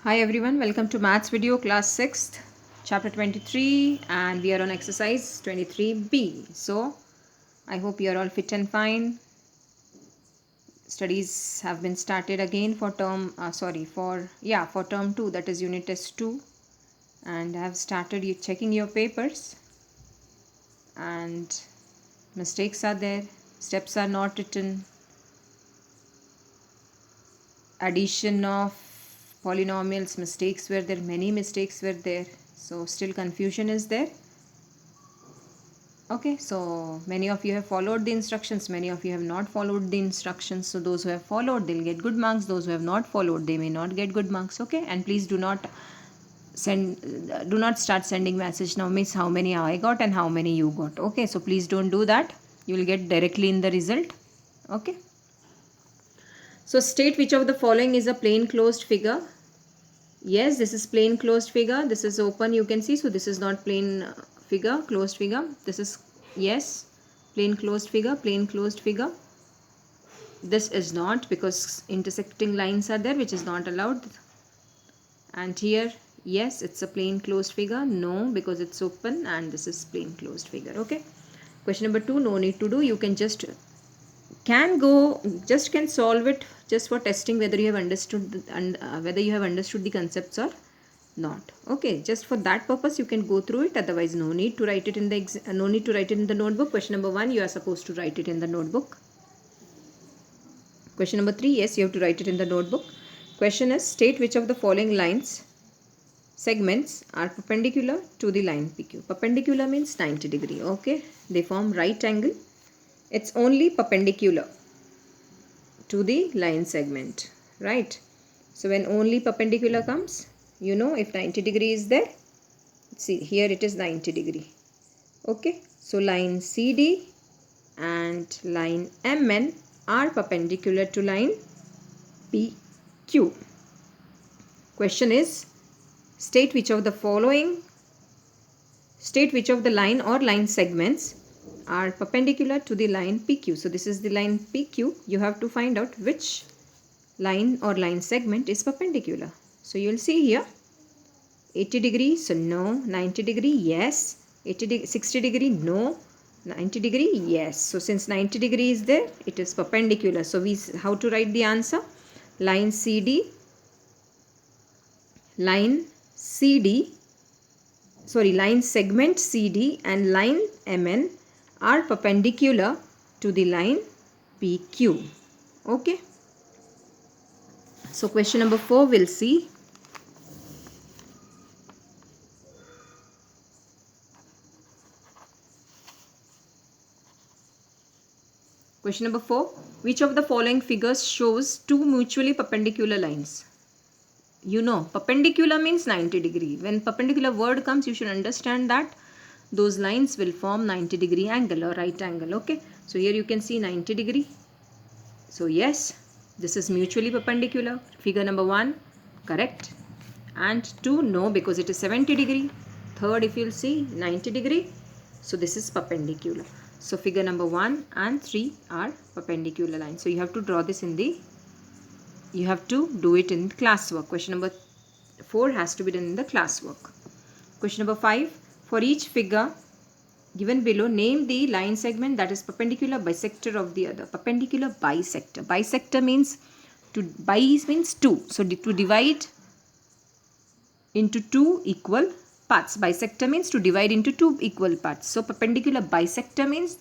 Hi everyone, welcome to Maths video class 6th, chapter 23, and we are on exercise 23B. So, I hope you are all fit and fine. Studies have been started again for for term 2, that is unit test 2, and I have started you checking your papers, and mistakes are there, steps are not written, addition of polynomials, mistakes were there, many mistakes were there, so still confusion is there. Okay, so many of you have followed the instructions, many of you have not followed the instructions. So those who have followed, they'll get good marks. Those who have not followed, they may not get good marks. Okay, and please do not start sending message now, miss, how many I got and how many you got. Okay, so please don't do that. You will get directly in the result. Okay, so state which of the following is a plain closed figure. Yes, this is plain closed figure. This is open, you can see. So this is not plain figure, closed figure. This is, yes, plain closed figure, plain closed figure. This is not, because intersecting lines are there, which is not allowed. And here, yes, it's a plain closed figure. No, because it's open, and this is plain closed figure. Okay. Question number 2, no need to do. You can just can solve it just for testing whether you have understood the concepts or not. Okay, just for that purpose you can go through it. Otherwise, no need to write it in the notebook. Question number 1, you are supposed to write it in the notebook. Question number 3, yes, you have to write it in the notebook. Question is, state which of the following lines segments are perpendicular to the line PQ. Perpendicular means 90 degree. Okay, they form right angle. It's only perpendicular to the line segment, right? So when only perpendicular comes, if 90 degree is there, see here it is 90 degree. Okay, so line CD and line MN are perpendicular to line PQ. Question is, state which of the line or line segments are perpendicular to the line PQ. So this is the line PQ. You have to find out which line or line segment is perpendicular. So you will see here 80 degree, so no. 90 degree, yes. 60 degree, no. 90 degree, yes. So since 90 degree is there, it is perpendicular. So how to write the answer? Line segment CD and line MN are perpendicular to the line PQ. Okay. So question number 4 we'll see. Question number 4. Which of the following figures shows two mutually perpendicular lines? Perpendicular means 90 degree. When perpendicular word comes, you should understand that those lines will form 90 degree angle or right angle. Okay. So here you can see 90 degree. So yes, this is mutually perpendicular. Figure number 1, correct. And 2, no, because it is 70 degree. Third, if you'll see 90 degree. So this is perpendicular. So figure number 1 and 3 are perpendicular lines. So you have to draw this you have to do it in classwork. Question number 4 has to be done in the classwork. Question number 5. For each figure given below, name the line segment that is perpendicular bisector of the other. Perpendicular bisector. Bisector means means 2. So to divide into 2 equal parts. Bisector means to divide into 2 equal parts. So perpendicular bisector means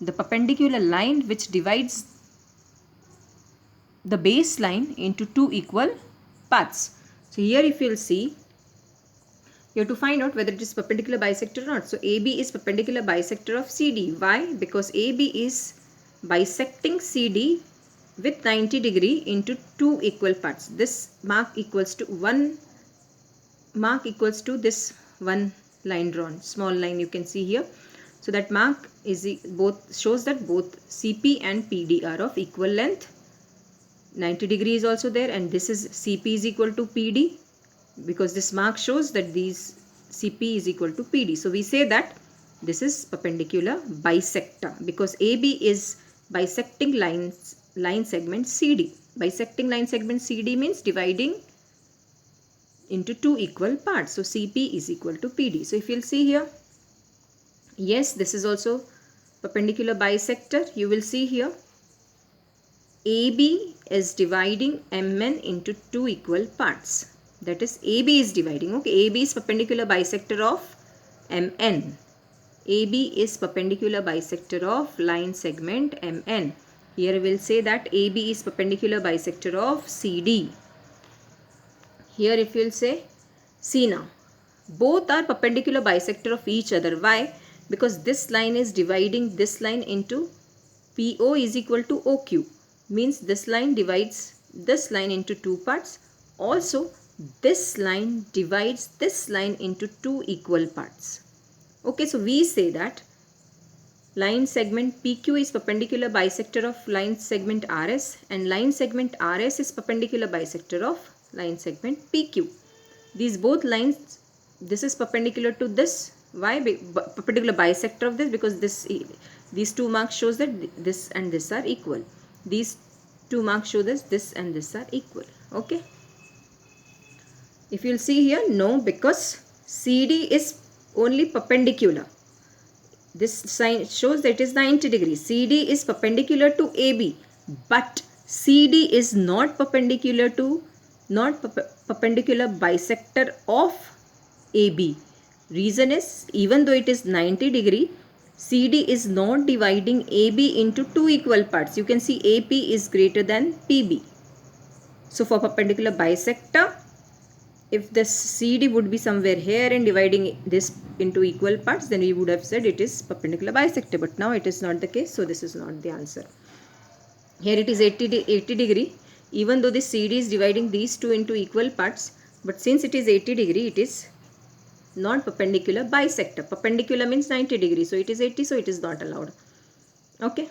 the perpendicular line which divides the base line into 2 equal parts. So here if you will see, you have to find out whether it is perpendicular bisector or not. So AB is perpendicular bisector of CD. Why? Because AB is bisecting CD with 90 degree into 2 equal parts. This mark equals to this one line drawn, small line you can see here. So that mark is shows that both CP and PD are of equal length. 90 degree is also there, and this is CP is equal to PD, because this mark shows that these CP is equal to PD. So we say that this is perpendicular bisector, because AB is bisecting line segment CD. Bisecting line segment CD means dividing into two equal parts. So CP is equal to PD. So if you'll see here, yes, this is also perpendicular bisector. You will see here AB is dividing MN into two equal parts. That is, AB is dividing. Okay, AB is perpendicular bisector of MN. AB is perpendicular bisector of line segment MN. Here we will say that AB is perpendicular bisector of CD. Here if you will say, see now, both are perpendicular bisector of each other. Why? Because this line is dividing this line into PO is equal to OQ. Means this line divides this line into two parts. Also, this line divides this line into two equal parts. Okay, so we say that line segment PQ is perpendicular bisector of line segment RS, and line segment RS is perpendicular bisector of line segment PQ. These both lines, this is perpendicular to this. Why? Perpendicular bisector of this, because these two marks shows that this and this are equal. These two marks show this and this are equal. Okay. If you'll see here, no, because CD is only perpendicular. This sign shows that it is 90 degrees. CD is perpendicular to AB, but CD is not perpendicular bisector of AB. Reason is, even though it is 90 degree, CD is not dividing AB into two equal parts. You can see AP is greater than PB. So for perpendicular bisector, if this CD would be somewhere here and dividing this into equal parts, then we would have said it is perpendicular bisector. But now it is not the case, so this is not the answer. Here it is 80 degree. Even though this CD is dividing these two into equal parts, but since it is 80 degree, it is not perpendicular bisector. Perpendicular means 90 degree, so it is 80, so it is not allowed. Okay.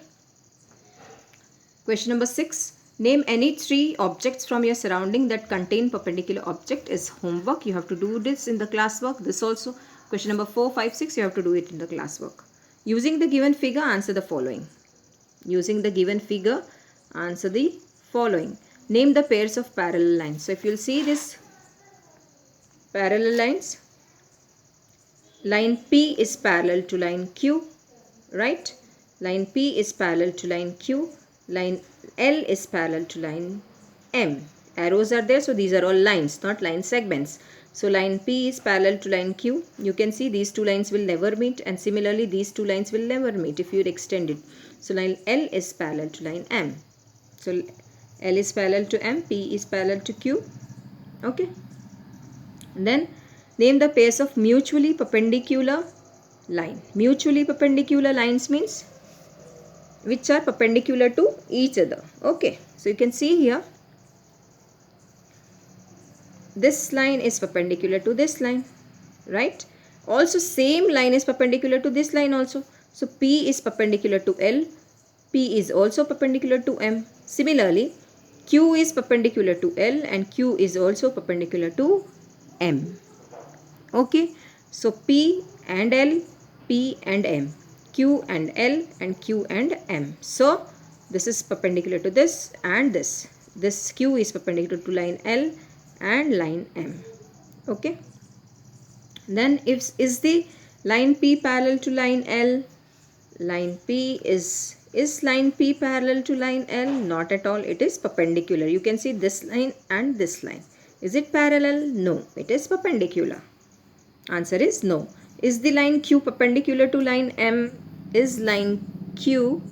Question number 6. Name any three objects from your surrounding that contain perpendicular object is homework. You have to do this in the classwork. This also. Question number 4, 5, 6. You have to do it in the classwork. Using the given figure, answer the following. Using the given figure, answer the following. Name the pairs of parallel lines. So if you'll see this parallel lines, line P is parallel to line Q, right? Line P is parallel to line Q. Line L is parallel to line M. Arrows are there, so these are all lines, not line segments. So line P is parallel to line Q. You can see these two lines will never meet, and similarly these two lines will never meet if you extend it. So line L is parallel to line M. So L is parallel to M, P is parallel to Q. Okay. And then name the pairs of mutually perpendicular line. Mutually perpendicular lines means which are perpendicular to each other. Okay, so you can see here, this line is perpendicular to this line, right? Also same line is perpendicular to this line also. So P is perpendicular to L, P is also perpendicular to M. Similarly, Q is perpendicular to L and Q is also perpendicular to M. Okay, so P and L, P and M, Q and L, and Q and M. So this is perpendicular to this and this. This Q is perpendicular to line L and line M. Okay. Then if is the line P parallel to line L? Line P is line P parallel to line L? Not at all. It is perpendicular. You can see this line and this line. Is it parallel? No, it is perpendicular. Answer is no. Is the line Q perpendicular to line M? Is line Q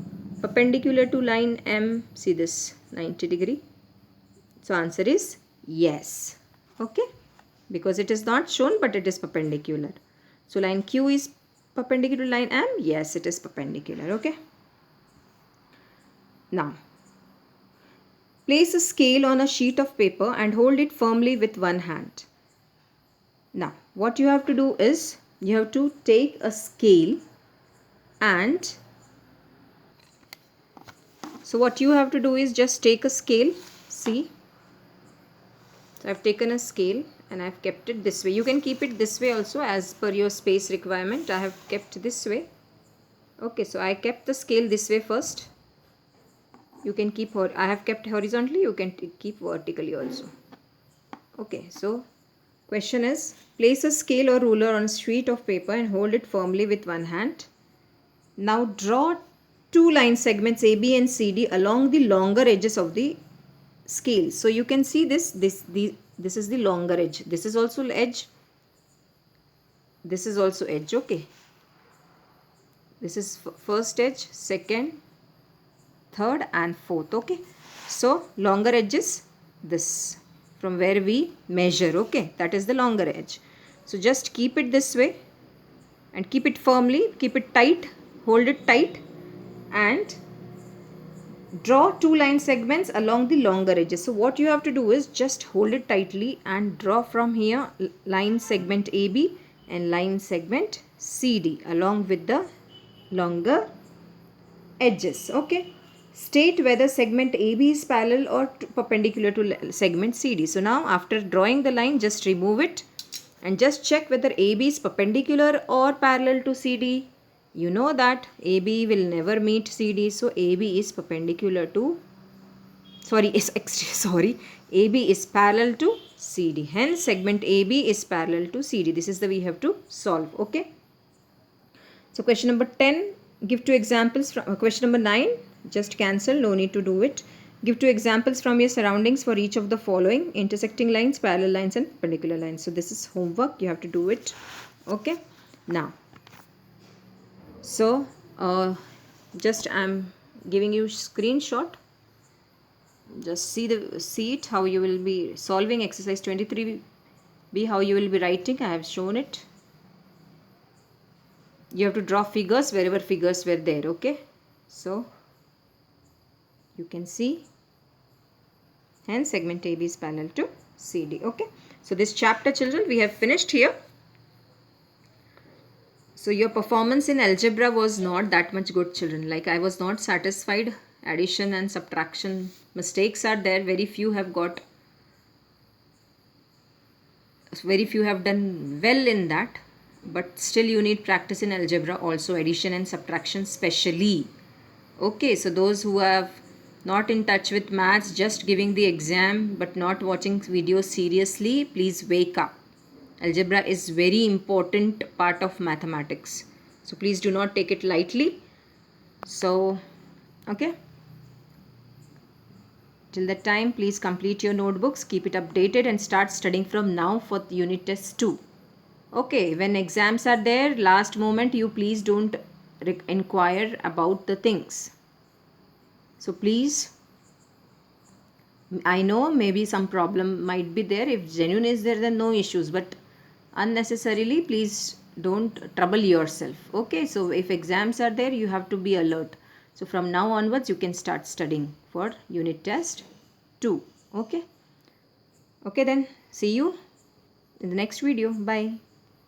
perpendicular to line M? See this 90 degree. So answer is yes. Okay. Because it is not shown, but it is perpendicular. So line Q is perpendicular to line M? Yes, it is perpendicular. Okay. Now, place a scale on a sheet of paper and hold it firmly with one hand. Now, what you have to do is, you have to take a scale and, so what you have to do is just take a scale, see. So I have taken a scale and I have kept it this way. You can keep it this way also as per your space requirement. I have kept this way. Okay, so I kept the scale this way first. You can keep, I have kept horizontally, you can keep vertically also. Okay, so Question is, place a scale or ruler on a sheet of paper and hold it firmly with one hand. Now draw two line segments AB and CD along the longer edges of the scale. So you can see this is the longer edge. This is also edge. This is also edge. Okay. This is first edge, second, third and fourth. Okay. So longer edge is this from where we measure. Okay. That is the longer edge. So just keep it this way and keep it firmly, keep it tight, hold it tight and draw two line segments along the longer edges. So what you have to do is just hold it tightly and draw from here line segment AB and line segment CD along with the longer edges. Okay. State whether segment AB is parallel or perpendicular to segment CD. So now after drawing the line, just remove it and just check whether AB is perpendicular or parallel to CD. You know that AB will never meet CD, so AB is perpendicular to, AB is parallel to CD. Hence segment AB is parallel to CD. This is the we have to solve. Okay. So question number 10, give two examples from question number 9, just cancel, no need to do it. Give two examples from your surroundings for each of the following: intersecting lines, parallel lines and perpendicular lines. So this is homework, you have to do it. Okay. Now, so just I'm giving you screenshot. Just see it how you will be solving exercise 23B, how you will be writing. I have shown it. You have to draw figures wherever figures were there. Okay. So you can see, hence segment AB is parallel to CD. Okay. So this chapter, children, we have finished here. So your performance in algebra was not that much good, children. Like I was not satisfied. Addition and subtraction mistakes are there. Very few have done well in that. But still you need practice in algebra also, addition and subtraction specially. Okay, so those who have not in touch with maths, just giving the exam but not watching videos seriously, please wake up. Algebra is very important part of mathematics. So please do not take it lightly. So, okay. Till that time, please complete your notebooks, keep it updated and start studying from now for unit test 2. Okay, when exams are there, last moment you please don't inquire about the things. So please, I know maybe some problem might be there. If genuine is there, then no issues. But unnecessarily, please don't trouble yourself. Okay, so if exams are there, you have to be alert. So from now onwards, you can start studying for unit test 2. Okay. Okay then, see you in the next video. Bye.